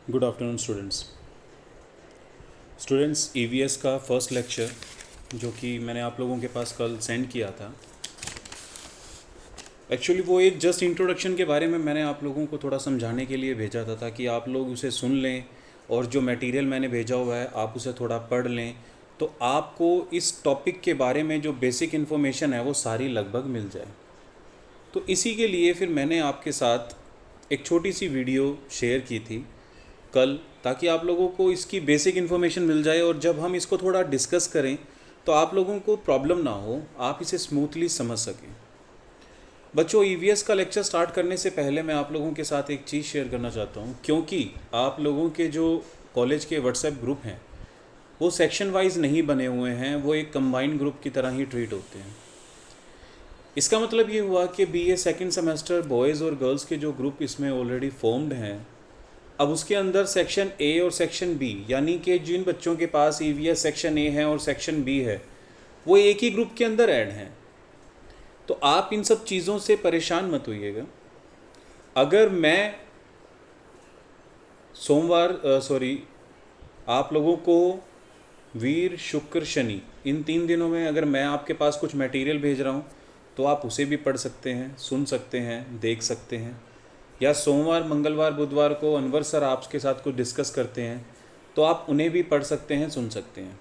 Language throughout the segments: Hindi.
गुड आफ्टरनून स्टूडेंट्स ईवीएस का फर्स्ट लेक्चर जो कि मैंने आप लोगों के पास कल सेंड किया था। एक्चुअली वो एक जस्ट इंट्रोडक्शन के बारे में मैंने आप लोगों को थोड़ा समझाने के लिए भेजा था ताकि आप लोग उसे सुन लें और जो मटेरियल मैंने भेजा हुआ है आप उसे थोड़ा पढ़ लें, तो आपको इस टॉपिक के बारे में जो बेसिक इन्फॉर्मेशन है वो सारी लगभग मिल जाए। तो इसी के लिए फिर मैंने आपके साथ एक छोटी सी वीडियो शेयर की थी कल, ताकि आप लोगों को इसकी बेसिक इन्फॉर्मेशन मिल जाए और जब हम इसको थोड़ा डिस्कस करें तो आप लोगों को प्रॉब्लम ना हो, आप इसे स्मूथली समझ सकें। बच्चों, ईवीएस का लेक्चर स्टार्ट करने से पहले मैं आप लोगों के साथ एक चीज़ शेयर करना चाहता हूँ, क्योंकि आप लोगों के जो कॉलेज के व्हाट्सएप ग्रुप हैं वो सेक्शन वाइज नहीं बने हुए हैं, वो एक कंबाइंड ग्रुप की तरह ही ट्रीट होते हैं। इसका मतलब ये हुआ कि बीए सेकंड सेमेस्टर बॉयज़ और गर्ल्स के जो ग्रुप इसमें ऑलरेडी फॉर्म्ड हैं, अब उसके अंदर सेक्शन ए और सेक्शन बी, यानी कि जिन बच्चों के पास ईवीएस सेक्शन ए है और सेक्शन बी है वो एक ही ग्रुप के अंदर ऐड हैं। तो आप इन सब चीज़ों से परेशान मत होइएगा। अगर मैं आप लोगों को वीर शुक्र शनि इन 3 दिनों में अगर मैं आपके पास कुछ मटेरियल भेज रहा हूँ तो आप उसे भी पढ़ सकते हैं, सुन सकते हैं, देख सकते हैं। या सोमवार मंगलवार बुधवार को अनवर सर आपके साथ कुछ डिस्कस करते हैं तो आप उन्हें भी पढ़ सकते हैं, सुन सकते हैं।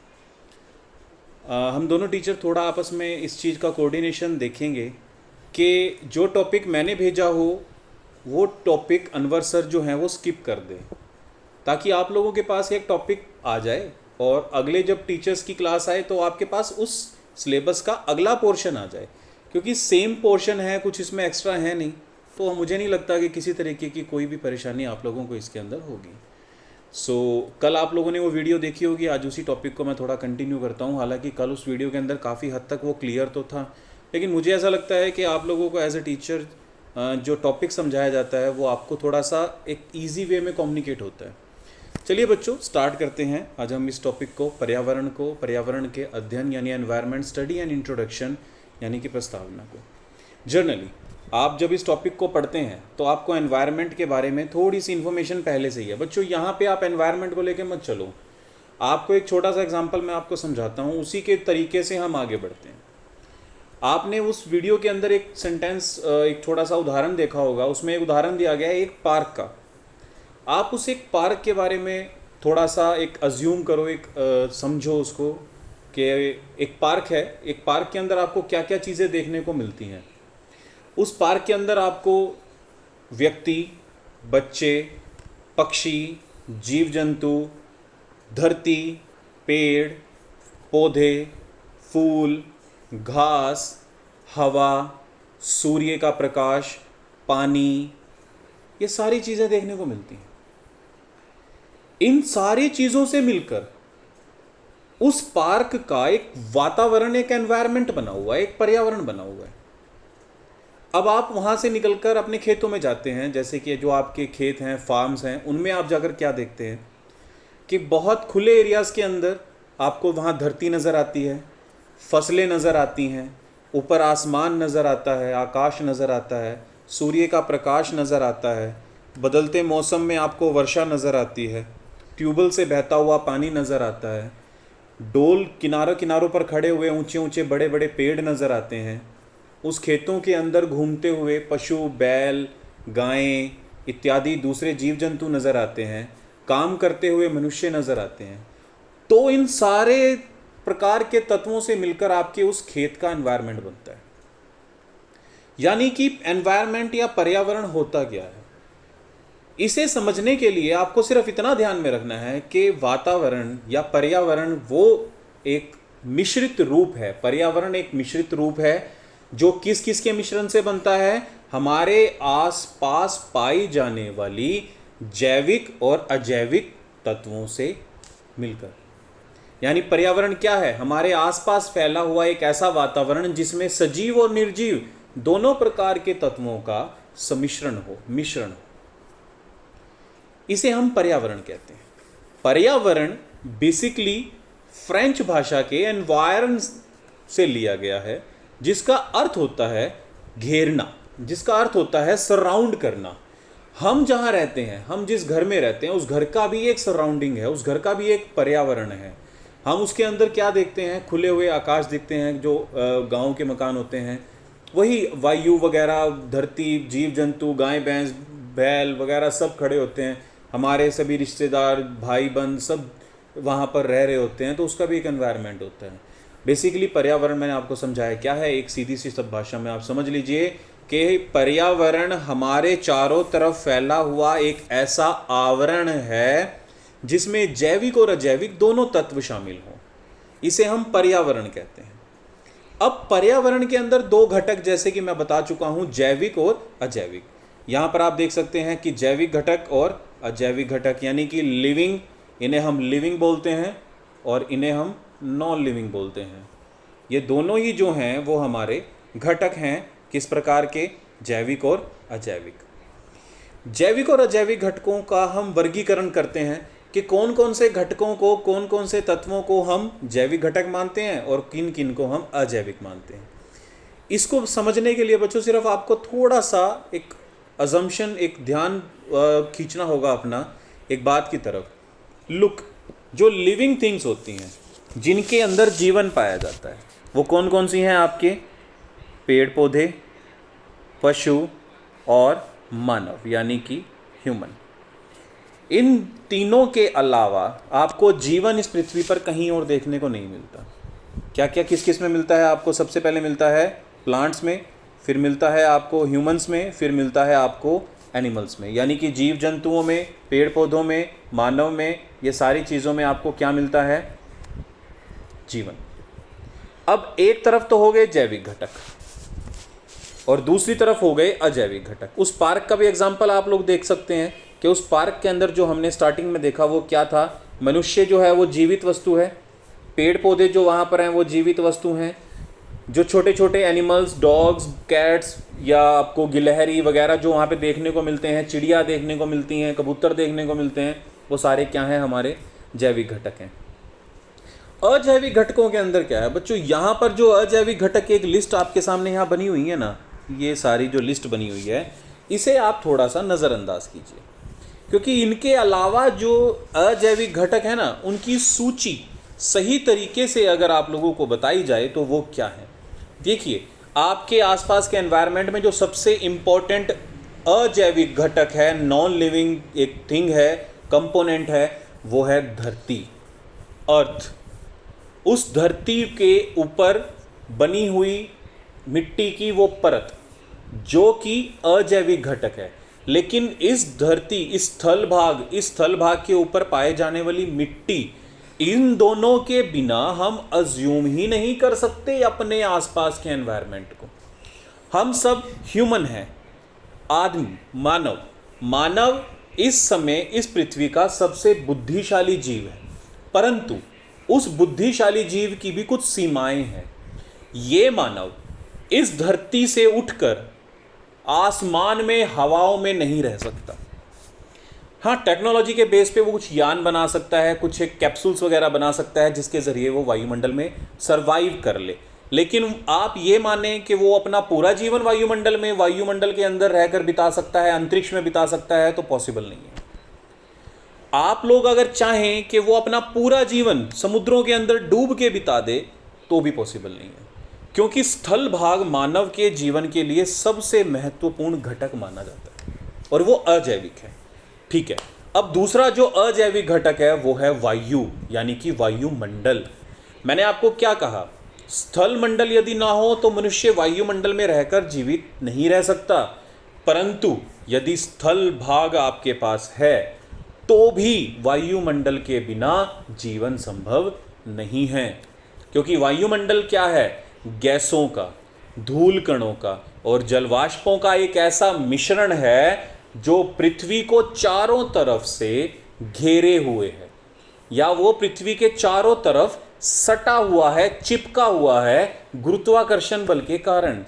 हम दोनों टीचर थोड़ा आपस में इस चीज़ का कोऑर्डिनेशन देखेंगे कि जो टॉपिक मैंने भेजा हो वो टॉपिक अनवर सर जो हैं वो स्किप कर दें, ताकि आप लोगों के पास एक टॉपिक आ जाए और अगले जब टीचर्स की क्लास आए तो आपके पास उस सिलेबस का अगला पोर्शन आ जाए। क्योंकि सेम पोर्शन है, कुछ इसमें एक्स्ट्रा है नहीं, तो मुझे नहीं लगता कि किसी तरीके की कोई भी परेशानी आप लोगों को इसके अंदर होगी। कल आप लोगों ने वो वीडियो देखी होगी, आज उसी टॉपिक को मैं थोड़ा कंटिन्यू करता हूँ। हालांकि कल उस वीडियो के अंदर काफ़ी हद तक वो क्लियर तो था, लेकिन मुझे ऐसा लगता है कि आप लोगों को एज ए टीचर जो टॉपिक समझाया जाता है वो आपको थोड़ा सा एक ईजी वे में कम्युनिकेट होता है। चलिए बच्चों, स्टार्ट करते हैं। आज हम इस टॉपिक को पर्यावरण के अध्ययन यानी एनवायरनमेंट स्टडी एंड इंट्रोडक्शन यानी कि प्रस्तावना को। जर्नली आप जब इस टॉपिक को पढ़ते हैं तो आपको एनवायरनमेंट के बारे में थोड़ी सी इन्फॉर्मेशन पहले से ही है। बच्चों, यहाँ पे आप एनवायरनमेंट को लेकर मत चलो, आपको एक छोटा सा एग्जांपल मैं आपको समझाता हूँ, उसी के तरीके से हम आगे बढ़ते हैं। आपने उस वीडियो के अंदर एक सेंटेंस, एक छोटा सा उदाहरण देखा होगा, उसमें एक उदाहरण दिया गया है एक पार्क का। आप उस एक पार्क के बारे में थोड़ा सा एक अज्यूम करो, एक समझो उसको कि एक पार्क है, एक पार्क के अंदर आपको क्या क्या चीज़ें देखने को मिलती हैं। उस पार्क के अंदर आपको व्यक्ति, बच्चे, पक्षी, जीव जंतु, धरती, पेड़ पौधे, फूल, घास, हवा, सूर्य का प्रकाश, पानी, ये सारी चीज़ें देखने को मिलती हैं। इन सारी चीज़ों से मिलकर उस पार्क का एक वातावरण, एक एनवायरनमेंट बना हुआ है, एक पर्यावरण बना हुआ है। अब आप वहाँ से निकलकर अपने खेतों में जाते हैं, जैसे कि जो आपके खेत हैं, फार्म्स हैं, उनमें आप जाकर क्या देखते हैं कि बहुत खुले एरियाज़ के अंदर आपको वहाँ धरती नज़र आती है, फसलें नज़र आती हैं, ऊपर आसमान नज़र आता है, आकाश नज़र आता है, सूर्य का प्रकाश नज़र आता है, बदलते मौसम में आपको वर्षा नज़र आती है, ट्यूबवेल से बहता हुआ पानी नज़र आता है, डोल किनारों पर खड़े हुए ऊंचे ऊंचे बड़े बड़े पेड़ नज़र आते हैं, उस खेतों के अंदर घूमते हुए पशु, बैल, गायें इत्यादि दूसरे जीव जंतु नज़र आते हैं, काम करते हुए मनुष्य नज़र आते हैं। तो इन सारे प्रकार के तत्वों से मिलकर आपके उस खेत का एनवायरनमेंट बनता है। यानी कि एनवायरनमेंट या पर्यावरण होता क्या है, इसे समझने के लिए आपको सिर्फ इतना ध्यान में रखना है कि वातावरण या पर्यावरण वो एक मिश्रित रूप है। पर्यावरण एक मिश्रित रूप है जो किस किस के मिश्रण से बनता है, हमारे आसपास पाई जाने वाली जैविक और अजैविक तत्वों से मिलकर। यानी पर्यावरण क्या है, हमारे आसपास फैला हुआ एक ऐसा वातावरण जिसमें सजीव और निर्जीव दोनों प्रकार के तत्वों का सम्मिश्रण हो, मिश्रण हो, इसे हम पर्यावरण कहते हैं। पर्यावरण बेसिकली फ्रेंच भाषा के एनवायरन से लिया गया है, जिसका अर्थ होता है घेरना, जिसका अर्थ होता है सराउंड करना। हम जहाँ रहते हैं, हम जिस घर में रहते हैं, उस घर का भी एक सराउंडिंग है, उस घर का भी एक पर्यावरण है। हम उसके अंदर क्या देखते हैं? खुले हुए आकाश देखते हैं, जो गांव के मकान होते हैं, वही वायु वगैरह, धरती, जीव जंतु, गाय भैंस बैल वगैरह सब खड़े होते हैं, हमारे सभी रिश्तेदार भाई बंद सब वहाँ पर रह रहे होते हैं, तो उसका भी एक एनवायरनमेंट होता है। बेसिकली पर्यावरण मैंने आपको समझाया क्या है, एक सीधी सी सब भाषा में आप समझ लीजिए कि पर्यावरण हमारे चारों तरफ फैला हुआ एक ऐसा आवरण है जिसमें जैविक और अजैविक दोनों तत्व शामिल हों, इसे हम पर्यावरण कहते हैं। अब पर्यावरण के अंदर दो घटक, जैसे कि मैं बता चुका हूं, जैविक और अजैविक। यहां पर आप देख सकते हैं कि जैविक घटक और अजैविक घटक, यानी कि लिविंग, इन्हें हम लिविंग बोलते हैं और इन्हें हम नॉन लिविंग बोलते हैं। ये दोनों ही जो हैं वो हमारे घटक हैं, किस प्रकार के? जैविक और अजैविक। जैविक और अजैविक घटकों का हम वर्गीकरण करते हैं कि कौन कौन से घटकों को, कौन कौन से तत्वों को हम जैविक घटक मानते हैं और किन किन को हम अजैविक मानते हैं। इसको समझने के लिए बच्चों सिर्फ आपको थोड़ा सा एक अजम्पशन, एक ध्यान खींचना होगा अपना एक बात की तरफ। लुक, जो लिविंग थिंग्स होती हैं, जिनके अंदर जीवन पाया जाता है, वो कौन कौन सी हैं आपके? पेड़ पौधे, पशु और मानव, यानी कि ह्यूमन। इन तीनों के अलावा आपको जीवन इस पृथ्वी पर कहीं और देखने को नहीं मिलता। क्या क्या किस किस में मिलता है आपको? सबसे पहले मिलता है प्लांट्स में, फिर मिलता है आपको ह्यूमंस में, फिर मिलता है आपको एनिमल्स में, यानी कि जीव जंतुओं में, पेड़ पौधों में, मानव में, ये सारी चीज़ों में आपको क्या मिलता है? जीवन। अब एक तरफ तो हो गए जैविक घटक और दूसरी तरफ हो गए अजैविक घटक। उस पार्क का भी एग्जाम्पल आप लोग देख सकते हैं कि उस पार्क के अंदर जो हमने स्टार्टिंग में देखा वो क्या था? मनुष्य जो है वो जीवित वस्तु है, पेड़ पौधे जो वहाँ पर हैं वो जीवित वस्तु हैं, जो छोटे छोटे एनिमल्स, डॉग्स, कैट्स या आपको गिलहरी वगैरह जो वहाँ पे देखने को मिलते हैं, चिड़िया देखने को मिलती हैं, कबूतर देखने को मिलते हैं, वो सारे क्या हैं? हमारे जैविक घटक हैं। अजैविक घटकों के अंदर क्या है बच्चों? यहाँ पर जो अजैविक घटक एक लिस्ट आपके सामने यहाँ बनी हुई है ना, ये सारी जो लिस्ट बनी हुई है, इसे आप थोड़ा सा नज़रअंदाज कीजिए, क्योंकि इनके अलावा जो अजैविक घटक है ना, उनकी सूची सही तरीके से अगर आप लोगों को बताई जाए तो वो क्या है। देखिए, आपके आसपास के एनवायरनमेंट में जो सबसे इम्पोर्टेंट अजैविक घटक है, नॉन लिविंग एक थिंग है, कंपोनेंट है, वो है धरती, अर्थ। उस धरती के ऊपर बनी हुई मिट्टी की वो परत जो कि अजैविक घटक है, लेकिन इस धरती, इस स्थल भाग के ऊपर पाए जाने वाली मिट्टी, इन दोनों के बिना हम अज्यूम ही नहीं कर सकते अपने आसपास के एनवायरनमेंट को। हम सब ह्यूमन हैं, आदमी, मानव इस समय इस पृथ्वी का सबसे बुद्धिशाली जीव है, परंतु उस बुद्धिशाली जीव की भी कुछ सीमाएं हैं। ये मानव इस धरती से उठकर आसमान में, हवाओं में नहीं रह सकता। हाँ, टेक्नोलॉजी के बेस पे वो कुछ यान बना सकता है, कुछ एक कैप्सूल्स वगैरह बना सकता है जिसके ज़रिए वो वायुमंडल में सरवाइव कर ले, लेकिन आप ये माने कि वो अपना पूरा जीवन वायुमंडल के अंदर रहकर बिता सकता है, अंतरिक्ष में बिता सकता है, तो पॉसिबल नहीं है। आप लोग अगर चाहें कि वो अपना पूरा जीवन समुद्रों के अंदर डूब के बिता दे तो भी पॉसिबल नहीं है, क्योंकि स्थल भाग मानव के जीवन के लिए सबसे महत्वपूर्ण घटक माना जाता है और वो अजैविक है। ठीक है, अब दूसरा जो अजैविक घटक है वो है वायु, यानी कि वायुमंडल। मैंने आपको क्या कहा? स्थल मंडल यदि ना हो तो मनुष्य वायुमंडल में रहकर जीवित नहीं रह सकता, परंतु यदि स्थल भाग आपके पास है तो भी वायुमंडल के बिना जीवन संभव नहीं है, क्योंकि वायुमंडल क्या है? गैसों का, धूल कणों का और जलवाष्पों का एक ऐसा मिश्रण है जो पृथ्वी को चारों तरफ से घेरे हुए है, या वो पृथ्वी के चारों तरफ सटा हुआ है, चिपका हुआ है गुरुत्वाकर्षण बल के कारण।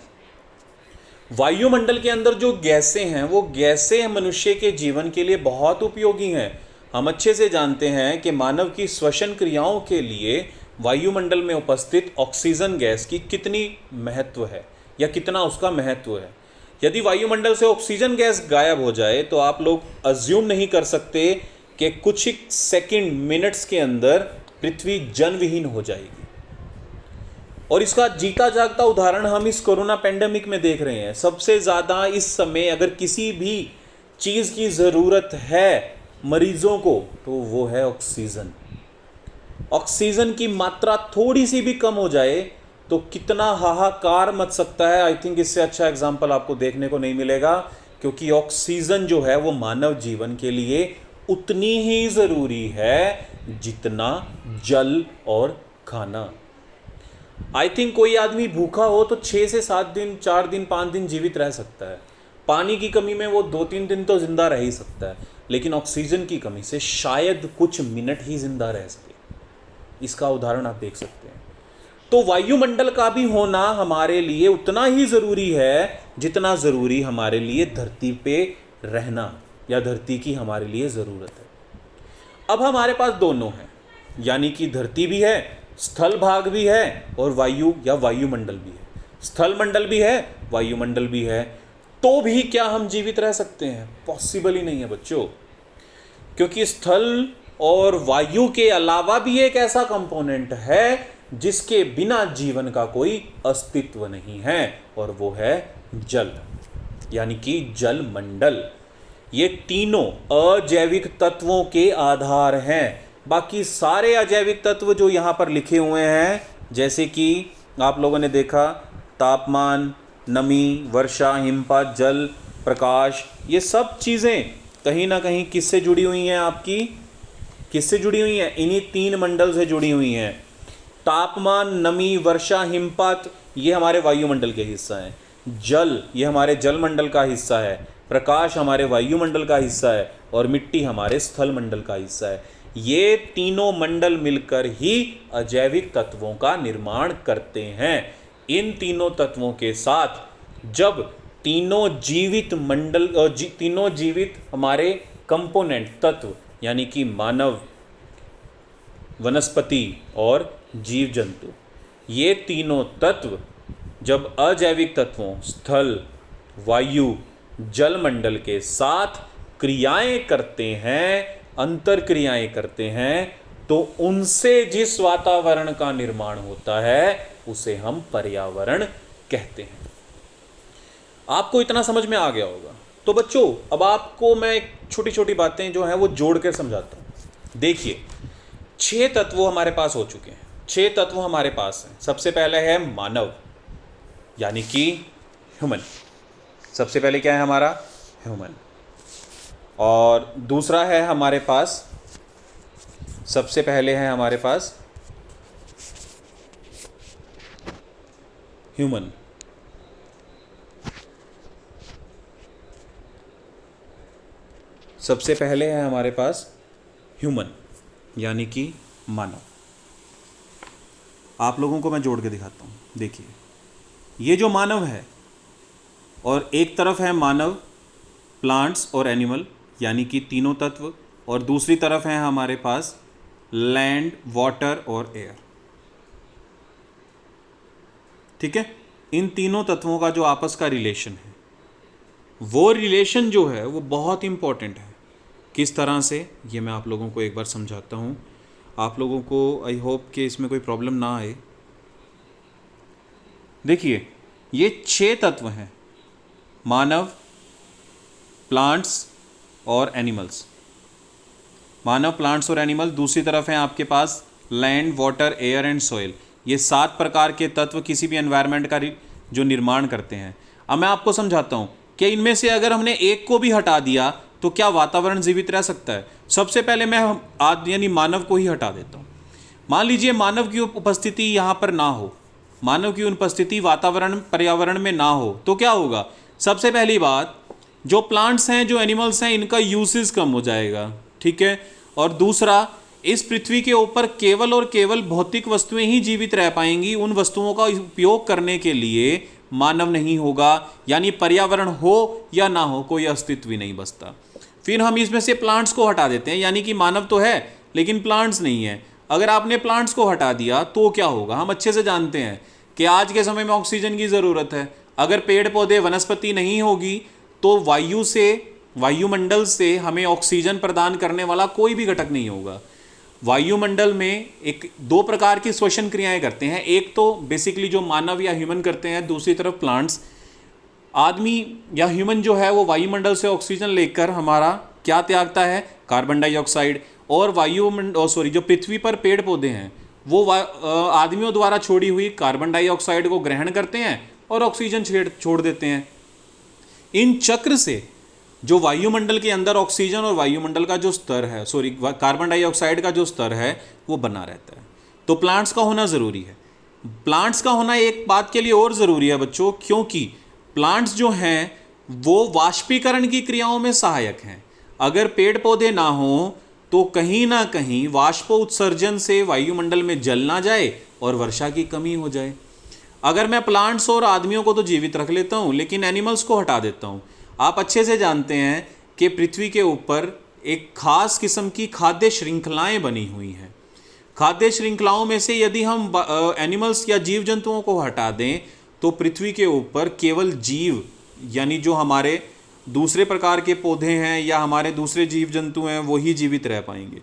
वायुमंडल के अंदर जो गैसें हैं वो गैसें मनुष्य के जीवन के लिए बहुत उपयोगी हैं। हम अच्छे से जानते हैं कि मानव की श्वसन क्रियाओं के लिए वायुमंडल में उपस्थित ऑक्सीजन गैस की कितनी महत्व है या कितना उसका महत्व है। यदि वायुमंडल से ऑक्सीजन गैस गायब हो जाए तो आप लोग अज्यूम नहीं कर सकते कि कुछ ही सेकंड मिनट्स के अंदर पृथ्वी जनविहीन हो जाएगी। और इसका जीता जागता उदाहरण हम इस कोरोना पेंडेमिक में देख रहे हैं। सबसे ज़्यादा इस समय अगर किसी भी चीज़ की ज़रूरत है मरीजों को तो वो है ऑक्सीजन। ऑक्सीजन की मात्रा थोड़ी सी भी कम हो जाए तो कितना हाहाकार मच सकता है। आई थिंक इससे अच्छा एग्जाम्पल आपको देखने को नहीं मिलेगा, क्योंकि ऑक्सीजन जो है वो मानव जीवन के लिए उतनी ही ज़रूरी है जितना जल और खाना। आई थिंक कोई आदमी भूखा हो तो 6 से 7 दिन, 4 दिन, 5 दिन जीवित रह सकता है। पानी की कमी में वो 2-3 दिन तो जिंदा रह ही सकता है, लेकिन ऑक्सीजन की कमी से शायद कुछ मिनट ही जिंदा रह सके। इसका उदाहरण आप देख सकते हैं। तो वायुमंडल का भी होना हमारे लिए उतना ही ज़रूरी है जितना ज़रूरी हमारे लिए धरती पे रहना या धरती की हमारे लिए ज़रूरत है। अब हमारे पास दोनों हैं, यानी कि धरती भी है, स्थल भाग भी है और वायु या वायुमंडल भी है। स्थल मंडल भी है, वायुमंडल भी है, तो भी क्या हम जीवित रह सकते हैं? पॉसिबल ही नहीं है बच्चों, क्योंकि स्थल और वायु के अलावा भी एक ऐसा कंपोनेंट है जिसके बिना जीवन का कोई अस्तित्व नहीं है, और वो है जल, यानी कि जल मंडल। ये तीनों अजैविक तत्वों के आधार हैं। बाकी सारे अजैविक तत्व जो यहाँ पर लिखे हुए हैं, जैसे कि आप लोगों ने देखा तापमान, नमी, वर्षा, हिमपात, जल, प्रकाश, ये सब चीज़ें कहीं ना कहीं किससे जुड़ी हुई हैं? आपकी किससे जुड़ी हुई हैं? इन्हीं 3 मंडल से जुड़ी हुई हैं। तापमान, नमी, वर्षा, हिमपात ये हमारे वायुमंडल के हिस्सा हैं। जल ये हमारे जल मंडल का हिस्सा है। प्रकाश हमारे वायुमंडल का हिस्सा है और मिट्टी हमारे स्थल मंडल का हिस्सा है। ये तीनों मंडल मिलकर ही अजैविक तत्वों का निर्माण करते हैं। इन तीनों तत्वों के साथ जब तीनों जीवित हमारे कंपोनेंट तत्व, यानी कि मानव, वनस्पति और जीव जंतु, ये तीनों तत्व जब अजैविक तत्वों स्थल, वायु, जल मंडल के साथ क्रियाएं करते हैं, अंतर क्रियाएं करते हैं, तो उनसे जिस वातावरण का निर्माण होता है उसे हम पर्यावरण कहते हैं। आपको इतना समझ में आ गया होगा। तो बच्चों अब आपको मैं छोटी छोटी बातें जो हैं वो जोड़ कर समझाता हूँ। देखिए 6 तत्व हमारे पास हो चुके हैं। 6 तत्व हमारे पास हैं। सबसे पहले है मानव, यानी कि ह्यूमन। सबसे पहले क्या है हमारा? ह्यूमन। और दूसरा है हमारे पास, सबसे पहले है हमारे पास ह्यूमन। सबसे पहले है हमारे पास ह्यूमन, यानी कि मानव। आप लोगों को मैं जोड़ के दिखाता हूँ। देखिए ये जो मानव है, और एक तरफ है मानव, प्लांट्स और एनिमल, यानी कि तीनों तत्व, और दूसरी तरफ है हमारे पास लैंड, वाटर और एयर। ठीक है, इन तीनों तत्वों का जो आपस का रिलेशन है, वो रिलेशन जो है वो बहुत इंपॉर्टेंट है। किस तरह से, ये मैं आप लोगों को एक बार समझाता हूँ। आप लोगों को आई होप कि इसमें कोई प्रॉब्लम ना आए। देखिए ये 6 तत्व हैं, मानव, प्लांट्स और एनिमल्स। मानव, प्लांट्स और एनिमल। दूसरी तरफ है आपके पास land, water, air and soil. ये 7 प्रकार के तत्व किसी भी एनवायरनमेंट का जो निर्माण करते हैं। अब मैं आपको समझाता हूँ कि इनमें से अगर हमने एक को भी हटा दिया तो क्या वातावरण जीवित रह सकता है? सबसे पहले मैं यानी मानव को ही हटा देता हूँ। मान लीजिए मानव की उपस्थिति यहाँ पर ना हो, मानव की उपस्थिति वातावरण, पर्यावरण में ना हो, तो क्या होगा? सबसे पहली बात, जो प्लांट्स हैं, जो एनिमल्स हैं, इनका यूसेज कम हो जाएगा। ठीक है। और दूसरा, इस पृथ्वी के ऊपर केवल और केवल भौतिक वस्तुएं ही जीवित रह पाएंगी। उन वस्तुओं का उपयोग करने के लिए मानव नहीं होगा, यानी पर्यावरण हो या ना हो कोई अस्तित्व ही नहीं बचता। फिर हम इसमें से प्लांट्स को हटा देते हैं, यानी कि मानव तो है लेकिन प्लांट्स नहीं है। अगर आपने प्लांट्स को हटा दिया तो क्या होगा? हम अच्छे से जानते हैं कि आज के समय में ऑक्सीजन की ज़रूरत है। अगर पेड़ पौधे वनस्पति नहीं होगी तो वायुमंडल से हमें ऑक्सीजन प्रदान करने वाला कोई भी घटक नहीं होगा। वायुमंडल में एक दो प्रकार की श्वसन क्रियाएं करते हैं, एक तो बेसिकली जो मानव या ह्यूमन करते हैं, दूसरी तरफ प्लांट्स। आदमी या ह्यूमन जो है वो वायुमंडल से ऑक्सीजन लेकर हमारा क्या त्यागता है, कार्बन डाइऑक्साइड। और जो पृथ्वी पर पेड़ पौधे हैं वो आदमियों द्वारा छोड़ी हुई कार्बन डाइऑक्साइड को ग्रहण करते हैं और ऑक्सीजन छोड़ देते हैं। इन चक्र से जो वायुमंडल के अंदर ऑक्सीजन और वायुमंडल का जो स्तर है, कार्बन डाइऑक्साइड का जो स्तर है वो बना रहता है। तो प्लांट्स का होना ज़रूरी है। प्लांट्स का होना एक बात के लिए और ज़रूरी है बच्चों, क्योंकि प्लांट्स जो हैं वो वाष्पीकरण की क्रियाओं में सहायक हैं। अगर पेड़ पौधे ना हो तो कहीं ना कहीं वाष्प उत्सर्जन से वायुमंडल में जल ना जाए और वर्षा की कमी हो जाए। अगर मैं प्लांट्स और आदमियों को तो जीवित रख लेता हूँ लेकिन एनिमल्स को हटा देता हूँ। आप अच्छे से जानते हैं कि पृथ्वी के ऊपर एक खास किस्म की खाद्य श्रृंखलाएं बनी हुई हैं। खाद्य श्रृंखलाओं में से यदि हम एनिमल्स या जीव जंतुओं को हटा दें तो पृथ्वी के ऊपर केवल जीव, यानी जो हमारे दूसरे प्रकार के पौधे हैं या हमारे दूसरे जीव जंतु हैं, वो ही जीवित रह पाएंगे।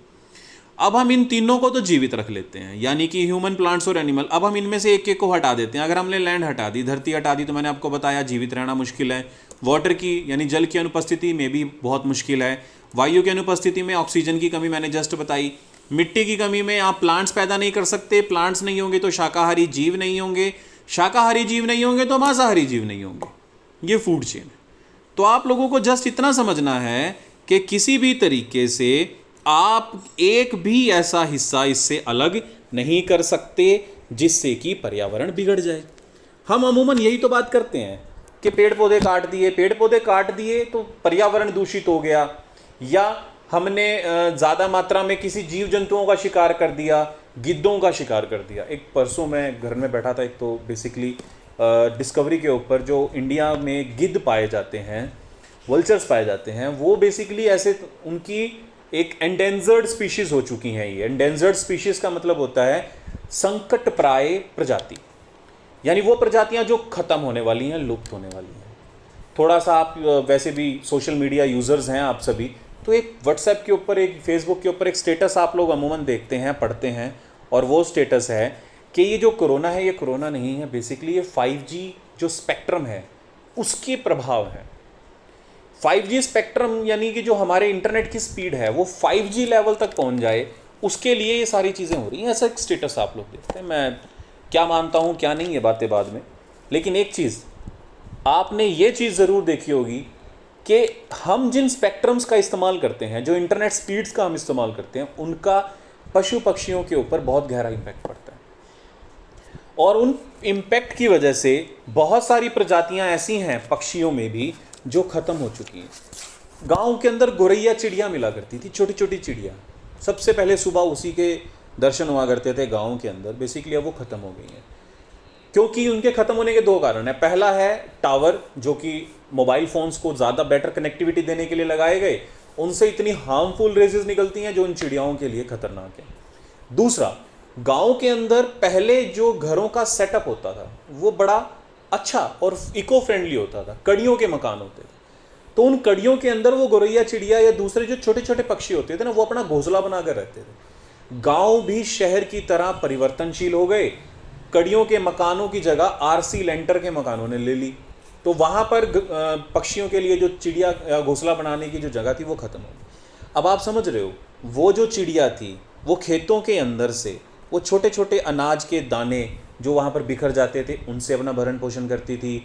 अब हम इन तीनों को तो जीवित रख लेते हैं, यानी कि ह्यूमन, प्लांट्स और एनिमल। अब हम इनमें से एक एक को हटा देते हैं। अगर हमने लैंड हटा दी, धरती हटा दी, तो मैंने आपको बताया जीवित रहना मुश्किल है। वाटर की यानी जल की अनुपस्थिति में भी बहुत मुश्किल है। वायु की अनुपस्थिति में ऑक्सीजन की कमी मैंने जस्ट बताई। मिट्टी की कमी में आप प्लांट्स पैदा नहीं कर सकते। प्लांट्स नहीं होंगे तो शाकाहारी जीव नहीं होंगे, शाकाहारी जीव नहीं होंगे तो मांसाहारी जीव नहीं होंगे। ये फूड चेन है। तो आप लोगों को जस्ट इतना समझना है कि किसी भी तरीके से आप एक भी ऐसा हिस्सा इससे अलग नहीं कर सकते जिससे कि पर्यावरण बिगड़ जाए। हम अमूमन यही तो बात करते हैं कि पेड़ पौधे काट दिए तो पर्यावरण दूषित हो गया, या हमने ज़्यादा मात्रा में किसी जीव जंतुओं का शिकार कर दिया, गिद्धों का शिकार कर दिया। एक परसों मैं घर में बैठा था, एक तो बेसिकली डिस्कवरी के ऊपर जो इंडिया में गिद्ध पाए जाते हैं, वल्चर्स पाए जाते हैं, वो बेसिकली ऐसे उनकी एक एंडेंजर्ड स्पीशीज़ हो चुकी हैं। ये एंडेंजर्ड स्पीशीज़ का मतलब होता है संकट प्राय प्रजाति, यानी वो प्रजातियां जो ख़त्म होने वाली हैं, लुप्त होने वाली हैं। थोड़ा सा आप वैसे भी सोशल मीडिया यूज़र्स हैं आप सभी, तो एक व्हाट्सएप के ऊपर, एक फेसबुक के ऊपर एक स्टेटस आप लोग अमूमन देखते हैं, पढ़ते हैं, और वो स्टेटस है कि ये जो कोरोना है ये कोरोना नहीं है, बेसिकली ये 5G जो स्पेक्ट्रम है उसके प्रभाव है। 5G स्पेक्ट्रम यानी कि जो हमारे इंटरनेट की स्पीड है वो 5G लेवल तक पहुंच जाए, उसके लिए ये सारी चीज़ें हो रही हैं। ऐसा एक स्टेटस आप लोग देखते हैं। मैं क्या मानता हूँ क्या नहीं, ये बातें बाद में, लेकिन एक चीज़ आपने ये चीज़ ज़रूर देखी होगी कि हम जिन स्पेक्ट्रम्स का इस्तेमाल करते हैं, जो इंटरनेट स्पीड्स का हम इस्तेमाल करते हैं, उनका पशु पक्षियों के ऊपर बहुत गहरा इम्पैक्ट पड़ता है। और उन इम्पैक्ट की वजह से बहुत सारी प्रजातियां ऐसी हैं पक्षियों में भी जो ख़त्म हो चुकी हैं। गांव के अंदर गौरैया चिड़िया मिला करती थी, छोटी छोटी चिड़िया, सबसे पहले सुबह उसी के दर्शन हुआ करते थे गाँव के अंदर। बेसिकली अब वो ख़त्म हो गई हैं, क्योंकि उनके ख़त्म होने के दो कारण हैं। पहला है टावर, जो कि मोबाइल फ़ोन्स को ज़्यादा बेटर कनेक्टिविटी देने के लिए लगाए गए, उनसे इतनी हार्मफुल रेजेस निकलती हैं जो इन चिड़ियाओं के लिए खतरनाक है। दूसरा, गांव के अंदर पहले जो घरों का सेटअप होता था वो बड़ा अच्छा और इको फ्रेंडली होता था, कड़ियों के मकान होते थे, तो उन कड़ियों के अंदर वो गौरैया चिड़िया या दूसरे जो छोटे छोटे पक्षी होते थे ना, वो अपना घोंसला बनाकर रहते थे। गांव भी शहर की तरह परिवर्तनशील हो गए, कड़ियों के मकानों की जगह आरसी लेंटर के मकानों ने ले ली, तो वहाँ पर पक्षियों के लिए जो चिड़िया घोंसला बनाने की जो जगह थी वो ख़त्म हो गई। अब आप समझ रहे हो, वो जो चिड़िया थी वो खेतों के अंदर से वो छोटे छोटे अनाज के दाने जो वहाँ पर बिखर जाते थे उनसे अपना भरण पोषण करती थी।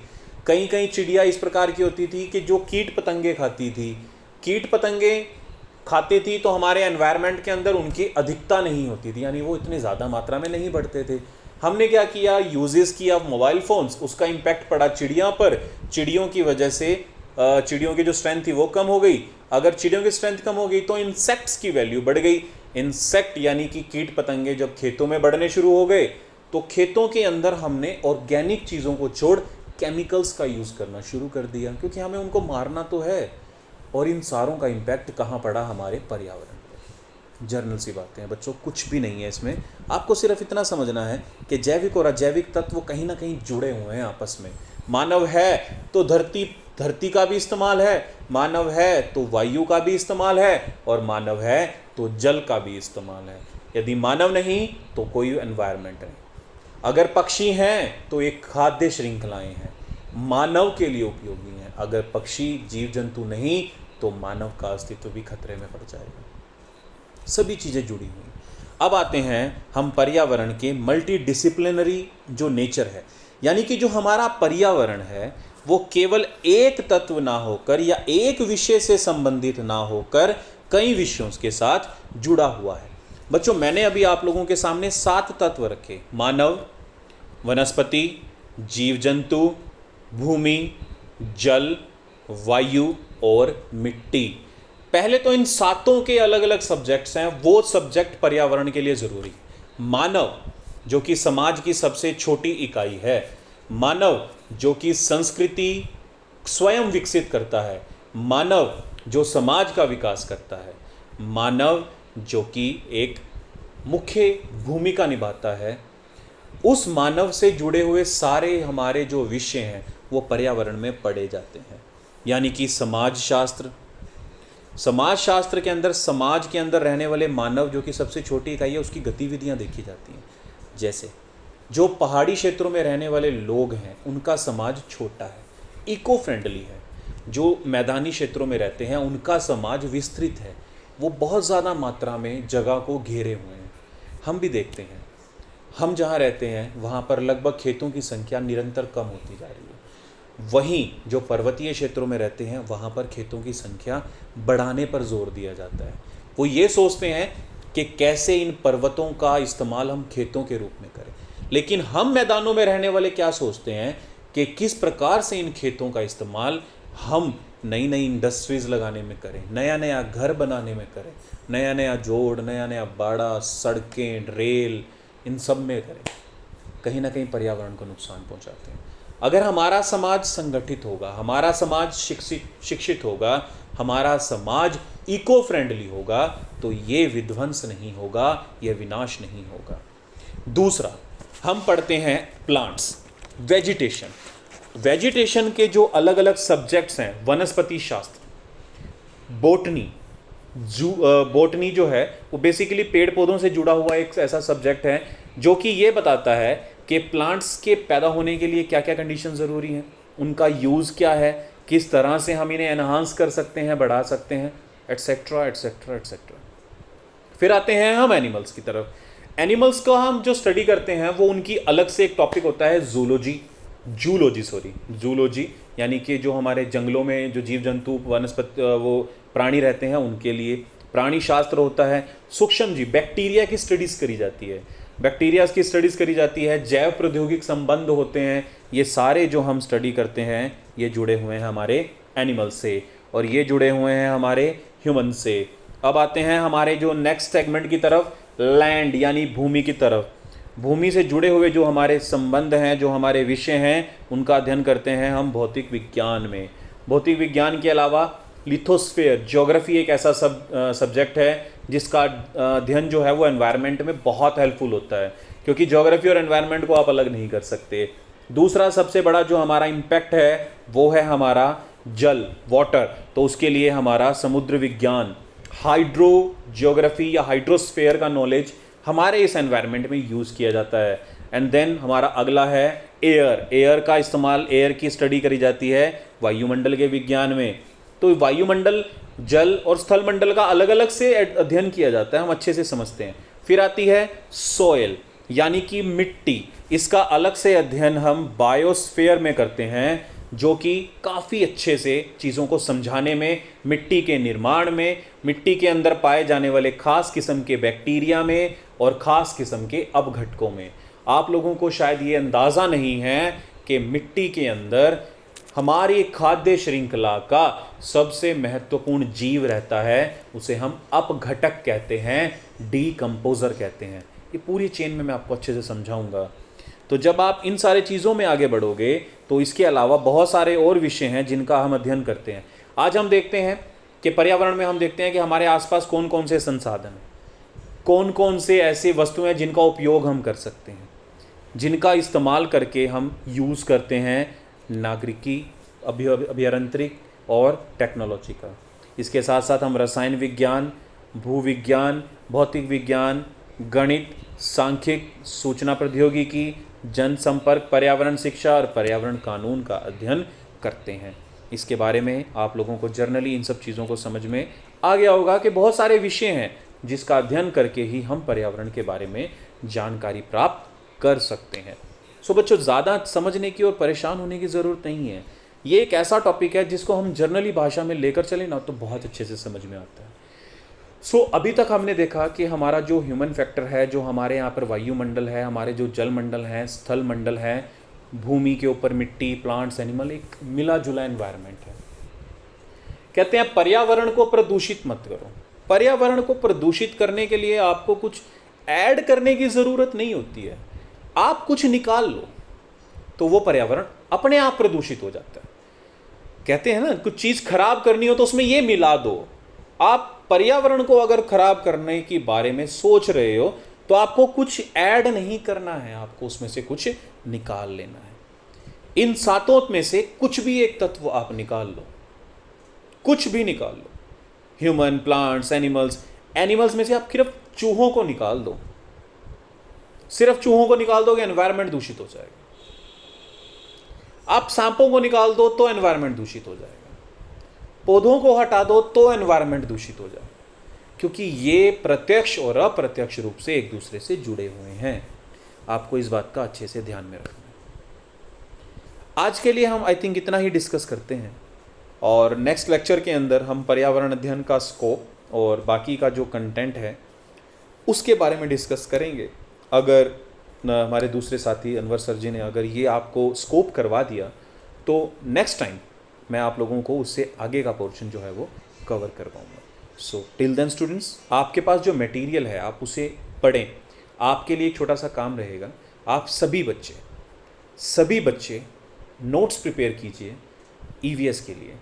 कई कई चिड़िया इस प्रकार की होती थी कि जो कीट पतंगे खाती थी, कीट पतंगे खाते थी तो हमारे एनवायरनमेंट के अंदर उनकी अधिकता नहीं होती थी, यानी वो इतनी ज़्यादा मात्रा में नहीं बढ़ते थे। हमने क्या किया, यूजेस किया मोबाइल फ़ोन्स, उसका इम्पैक्ट पड़ा चिड़िया पर। चिड़ियों की वजह से चिड़ियों की जो स्ट्रेंथ थी वो कम हो गई। अगर चिड़ियों की स्ट्रेंथ कम हो गई तो इंसेक्ट्स की वैल्यू बढ़ गई। इंसेक्ट यानी कि कीट पतंगे जब खेतों में बढ़ने शुरू हो गए तो खेतों के अंदर हमने ऑर्गेनिक चीज़ों को छोड़ केमिकल्स का यूज़ करना शुरू कर दिया, क्योंकि हमें उनको मारना तो है। और इन सारों का इम्पैक्ट कहाँ पड़ा, हमारे पर्यावरण पर। जर्नल सी बातें हैं बच्चों, कुछ भी नहीं है इसमें। आपको सिर्फ इतना समझना है कि जैविक और अजैविक तत्व कहीं ना कहीं जुड़े हुए हैं आपस में। मानव है तो धरती का भी इस्तेमाल है, मानव है तो वायु का भी इस्तेमाल है, और मानव है तो जल का भी इस्तेमाल है। यदि मानव नहीं तो कोई एनवायरनमेंट नहीं। अगर पक्षी हैं तो एक खाद्य श्रृंखलाएं हैं, मानव के लिए उपयोगी हैं। अगर पक्षी जीव जंतु नहीं तो मानव का अस्तित्व भी खतरे में पड़ जाएगा। सभी चीज़ें जुड़ी हुई। अब आते हैं हम पर्यावरण के मल्टी डिसिप्लिनरी जो नेचर है, यानी कि जो हमारा पर्यावरण है वो केवल एक तत्व ना होकर या एक विषय से संबंधित ना होकर कई विषयों के साथ जुड़ा हुआ है। बच्चों, मैंने अभी आप लोगों के सामने 7 तत्व रखे: मानव, वनस्पति, जीव जंतु, भूमि, जल, वायु और मिट्टी। पहले तो इन सातों के अलग अलग सब्जेक्ट्स हैं, वो सब्जेक्ट पर्यावरण के लिए जरूरी। मानव जो कि समाज की सबसे छोटी इकाई है, मानव जो कि संस्कृति स्वयं विकसित करता है, मानव जो समाज का विकास करता है, मानव जो कि एक मुख्य भूमिका निभाता है, उस मानव से जुड़े हुए सारे हमारे जो विषय हैं वो पर्यावरण में पढ़े जाते हैं। यानी कि समाज शास्त्र के अंदर समाज के अंदर रहने वाले मानव जो कि सबसे छोटी इकाई है, उसकी गतिविधियां देखी जाती हैं। जैसे जो पहाड़ी क्षेत्रों में रहने वाले लोग हैं उनका समाज छोटा है, इको फ्रेंडली है। जो मैदानी क्षेत्रों में रहते हैं उनका समाज विस्तृत है, वो बहुत ज़्यादा मात्रा में जगह को घेरे हुए हैं। हम भी देखते हैं, हम जहाँ रहते हैं वहाँ पर लगभग खेतों की संख्या निरंतर कम होती जा रही है। वहीं जो पर्वतीय क्षेत्रों में रहते हैं वहाँ पर खेतों की संख्या बढ़ाने पर जोर दिया जाता है। वो ये सोचते हैं कि कैसे इन पर्वतों का इस्तेमाल हम खेतों के रूप में करें, लेकिन हम मैदानों में रहने वाले क्या सोचते हैं कि किस प्रकार से इन खेतों का इस्तेमाल हम नई नई इंडस्ट्रीज़ लगाने में करें, नया नया घर बनाने में करें, नया नया जोड़, नया नया बाड़ा, सड़कें, रेल, इन सब में करें। कहीं ना कहीं पर्यावरण को नुकसान पहुंचाते हैं। अगर हमारा समाज संगठित होगा, हमारा समाज शिक्षित होगा, हमारा समाज इको फ्रेंडली होगा, तो ये विध्वंस नहीं होगा, ये विनाश नहीं होगा। दूसरा, हम पढ़ते हैं प्लांट्स, वेजिटेशन के जो अलग अलग सब्जेक्ट्स हैं, वनस्पति शास्त्र, बोटनी जो है वो बेसिकली पेड़ पौधों से जुड़ा हुआ एक ऐसा सब्जेक्ट है जो कि ये बताता है कि प्लांट्स के पैदा होने के लिए क्या क्या कंडीशन ज़रूरी हैं, उनका यूज़ क्या है, किस तरह से हम इन्हें एनहांस कर सकते हैं, बढ़ा सकते हैं, एट्सेट्रा एट्सेट्रा एट्सेट्रा। फिर आते हैं हम एनिमल्स की तरफ। एनिमल्स का हम जो स्टडी करते हैं वो उनकी अलग से एक टॉपिक होता है जूलॉजी, यानी कि जो हमारे जंगलों में जो जीव जंतु वनस्पति वो प्राणी रहते हैं उनके लिए प्राणी शास्त्र होता है। सूक्ष्म जीव, बैक्टीरिया की स्टडीज़ करी जाती है, जैव प्रौद्योगिक संबंध होते हैं। ये सारे जो हम स्टडी करते हैं ये जुड़े हुए हैं हमारे एनिमल्स से, और ये जुड़े हुए हैं हमारे ह्यूमन से। अब आते हैं हमारे जो नेक्स्ट सेगमेंट की तरफ, लैंड यानी भूमि की तरफ। भूमि से जुड़े हुए जो हमारे संबंध हैं, जो हमारे विषय हैं, उनका अध्ययन करते हैं हम भौतिक विज्ञान में। भौतिक विज्ञान के अलावा लिथोस्फीयर, ज्योग्राफी एक ऐसा सब्जेक्ट है जिसका अध्ययन जो है वो एनवायरनमेंट में बहुत हेल्पफुल होता है, क्योंकि ज्योग्राफी और एनवायरनमेंट को आप अलग नहीं कर सकते। दूसरा सबसे बड़ा जो हमारा इम्पैक्ट है वो है हमारा जल, वाटर, तो उसके लिए हमारा समुद्र विज्ञान, हाइड्रो ज्योग्राफी या हाइड्रोस्फीयर का नॉलेज हमारे इस एनवायरनमेंट में यूज़ किया जाता है। एंड देन हमारा अगला है एयर का इस्तेमाल, एयर की स्टडी करी जाती है वायुमंडल के विज्ञान में। तो वायुमंडल, जल और स्थल मंडल का अलग अलग से अध्ययन किया जाता है, हम अच्छे से समझते हैं। फिर आती है सॉइल यानी कि मिट्टी, इसका अलग से अध्ययन हम बायोस्फीयर में करते हैं, जो कि काफ़ी अच्छे से चीज़ों को समझाने में, मिट्टी के निर्माण में, मिट्टी के अंदर पाए जाने वाले खास किस्म के बैक्टीरिया में और ख़ास किस्म के अपघटकों में। आप लोगों को शायद ये अंदाज़ा नहीं है कि मिट्टी के अंदर हमारी खाद्य श्रृंखला का सबसे महत्वपूर्ण जीव रहता है, उसे हम अपघटक कहते हैं, डीकम्पोजर कहते हैं। ये पूरी चेन में मैं आपको अच्छे से समझाऊंगा। तो जब आप इन सारे चीज़ों में आगे बढ़ोगे तो इसके अलावा बहुत सारे और विषय हैं जिनका हम अध्ययन करते हैं। आज हम देखते हैं कि पर्यावरण में हम देखते हैं कि हमारे आसपास कौन कौन से संसाधन हैं, कौन कौन से ऐसे वस्तुएं हैं जिनका उपयोग हम कर सकते हैं, जिनका इस्तेमाल करके हम यूज़ करते हैं नागरिकी, अभियांत्रिक और टेक्नोलॉजी का। इसके साथ साथ हम रसायन विज्ञान, भूविज्ञान, भौतिक विज्ञान, गणित, सांख्यिक, सूचना प्रौद्योगिकी, जनसंपर्क, पर्यावरण शिक्षा और पर्यावरण कानून का अध्ययन करते हैं। इसके बारे में आप लोगों को जर्नली इन सब चीज़ों को समझ में आ गया होगा कि बहुत सारे विषय हैं जिसका अध्ययन करके ही हम पर्यावरण के बारे में जानकारी प्राप्त कर सकते हैं। सो बच्चों, ज़्यादा समझने की और परेशान होने की ज़रूरत नहीं है। ये एक ऐसा टॉपिक है जिसको हम जर्नली भाषा में लेकर चले ना तो बहुत अच्छे से समझ में आता है। सो अभी तक हमने देखा कि हमारा जो ह्यूमन फैक्टर है, जो हमारे यहाँ पर वायुमंडल है, हमारे जो जल मंडल है, स्थल मंडल है, भूमि के ऊपर मिट्टी, प्लांट्स, एनिमल, एक मिला जुला एनवायरनमेंट है। कहते हैं पर्यावरण को प्रदूषित मत करो। पर्यावरण को प्रदूषित करने के लिए आपको कुछ ऐड करने की ज़रूरत नहीं होती है, आप कुछ निकाल लो तो वो पर्यावरण अपने आप प्रदूषित हो जाता है। कहते हैं ना, कुछ चीज़ खराब करनी हो तो उसमें ये मिला दो। आप पर्यावरण को अगर खराब करने के बारे में सोच रहे हो तो आपको कुछ ऐड नहीं करना है, आपको उसमें से कुछ निकाल लेना है। इन सातों में से कुछ भी एक तत्व आप निकाल लो, कुछ भी निकाल लो। ह्यूमन, प्लांट्स, एनिमल्स में से आप सिर्फ चूहों को निकाल दो। सिर्फ चूहों को निकाल दोगे, एनवायरनमेंट दूषित हो जाएगा। आप सांपों को निकाल दो तो एनवायरनमेंट दूषित हो जाएगा। पौधों को हटा दो तो एनवायरनमेंट दूषित हो जाएगा, क्योंकि ये प्रत्यक्ष और अप्रत्यक्ष रूप से एक दूसरे से जुड़े हुए हैं। आपको इस बात का अच्छे से ध्यान में रखना है। आज के लिए हम आई थिंक इतना ही डिस्कस करते हैं, और नेक्स्ट लेक्चर के अंदर हम पर्यावरण अध्ययन का स्कोप और बाकी का जो कंटेंट है उसके बारे में डिस्कस करेंगे। अगर हमारे दूसरे साथी अनवर सर जी ने अगर ये आपको स्कोप करवा दिया तो नेक्स्ट टाइम मैं आप लोगों को उससे आगे का पोर्शन जो है वो कवर करवाऊँगा। सो टिल देन स्टूडेंट्स, आपके पास जो मटेरियल है आप उसे पढ़ें। आपके लिए एक छोटा सा काम रहेगा, आप सभी बच्चे नोट्स प्रिपेयर कीजिए ईवीएस के लिए।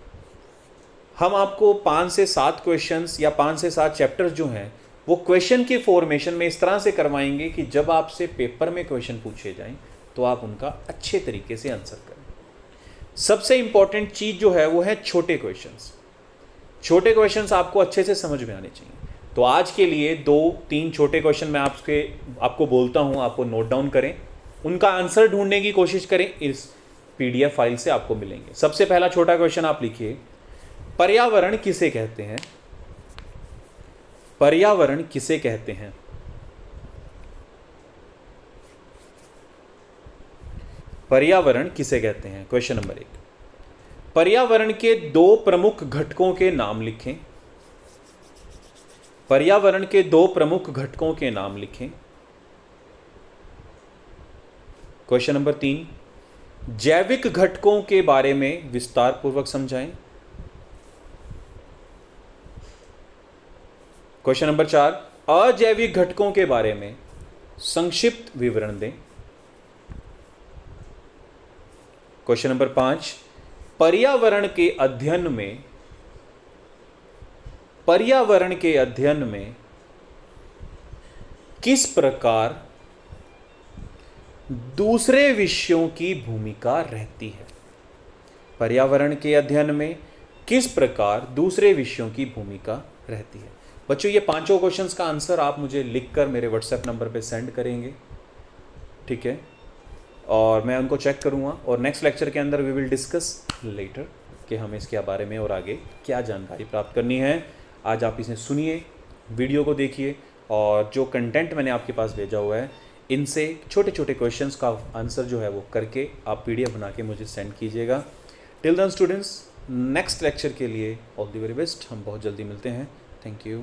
हम आपको 5 से 7 क्वेश्चंस या 5 से 7 चैप्टर्स जो हैं वो क्वेश्चन के फॉर्मेशन में इस तरह से करवाएंगे कि जब आपसे पेपर में क्वेश्चन पूछे जाएं तो आप उनका अच्छे तरीके से आंसर करें। सबसे इंपॉर्टेंट चीज़ जो है वो है छोटे क्वेश्चंस। छोटे क्वेश्चंस आपको अच्छे से समझ में आने चाहिए। तो आज के लिए 2-3 छोटे क्वेश्चन मैं आपको बोलता हूँ, आपको नोट डाउन करें, उनका आंसर ढूंढने की कोशिश करें। इस PDF फाइल से आपको मिलेंगे। सबसे पहला छोटा क्वेश्चन आप लिखिए, पर्यावरण किसे कहते हैं? पर्यावरण किसे कहते हैं? पर्यावरण किसे कहते हैं? Question number 1। पर्यावरण के 2 प्रमुख घटकों के नाम लिखें। पर्यावरण के 2 प्रमुख घटकों के नाम लिखें। क्वेश्चन नंबर 3, जैविक घटकों के बारे में विस्तार पूर्वक समझाएं। क्वेश्चन नंबर 4, अजैविक घटकों के बारे में संक्षिप्त विवरण दें। क्वेश्चन नंबर 5, पर्यावरण के अध्ययन में किस प्रकार दूसरे विषयों की भूमिका रहती है? पर्यावरण के अध्ययन में किस प्रकार दूसरे विषयों की भूमिका रहती है? बच्चों, ये 5 क्वेश्चंस का आंसर आप मुझे लिखकर मेरे व्हाट्सएप नंबर पे सेंड करेंगे, ठीक है? और मैं उनको चेक करूँगा, और नेक्स्ट लेक्चर के अंदर वी विल डिस्कस लेटर कि हमें इसके बारे में और आगे क्या जानकारी प्राप्त करनी है। आज आप इसे सुनिए, वीडियो को देखिए, और जो कंटेंट मैंने आपके पास भेजा हुआ है इनसे छोटे छोटे क्वेश्चंस का आंसर जो है वो करके आप PDF बना के मुझे सेंड कीजिएगा। Till then students, next lecture के लिए ऑल द वेरी बेस्ट। हम बहुत जल्दी मिलते हैं। Thank you.